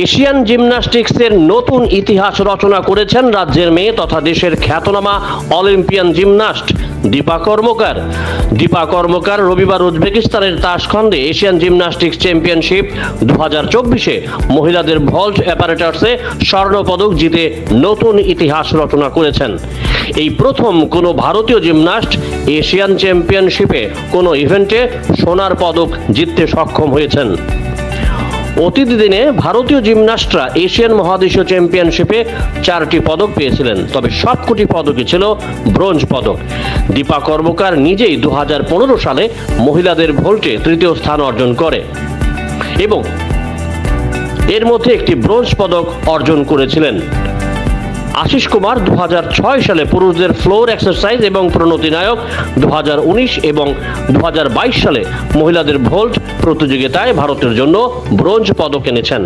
Asian জিমন্যাস্টিক্সের নতুন ইতিহাস রচনা করেছেন রাজ্যের মেয়ে তথা দেশের খ্যাতনামা অলিম্পিয়ান জিমন্যাস্ট দীপা কর্মকার। দীপা কর্মকার রবিবার উজবেকিস্তানের তাশখন্দে এশিয়ান জিমন্যাস্টিক্স চ্যাম্পিয়নশিপ 2024-এ মহিলাদের ভল্ট অ্যাপারেটার্সে স্বর্ণপদক জিতে নতুন ইতিহাস রচনা করেছেন। এই প্রথম কোনো ভারতীয় জিমন্যাস্ট এশিয়ান চ্যাম্পিয়নশিপে কোনো ইভেন্টে সোনার পদক জিততে সক্ষম হয়েছেন। অতীত দিনে ভারতীয় জিমন্যাস্টরা এশিয়ান মহাদেশীয় চ্যাম্পিয়নশিপে 4টি পদক পেয়েছিলেন, তবে সবকটি পদকই ছিল ব্রোঞ্জ পদক। দীপা কর্মকার নিজেই 2015 সালে মহিলাদের ভোল্টে তৃতীয় স্থান অর্জন করে এবং এর মধ্যে একটি ব্রোঞ্জ পদক অর্জন করেছিলেন। আশিস কুমার 2006 সালে পুরুষদের ফ্লোর এক্সারসাইজ এবং প্রণতি নায়ক 2019 এবং 2022 সালে মহিলাদের ভোল্ট প্রতিযোগিতায় ভারতের জন্য ব্রোঞ্জ পদক এনেছেন।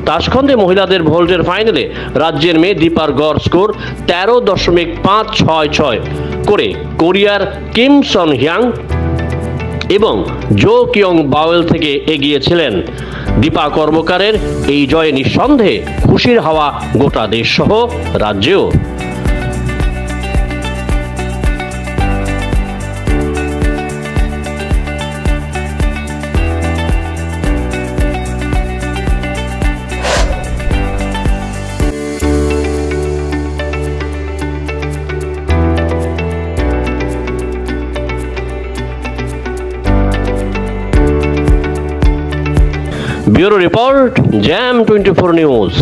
তাশখন্দে মহিলাদের ভোল্টের ফাইনালে রাজ্যের মেয়ে দীপার গড় স্কোর 13.566 করে কোরিয়ার কিম সন হিয়াং এবং জো কিয়ং বাওয়েল থেকে এগিয়েছিলেন। দীপা কর্মকারের এই জয়ে নিঃসন্দেহে খুশির হাওয়া গোটা দেশ সহ রাজ্যেও। Bureau Report, Jam 24 News।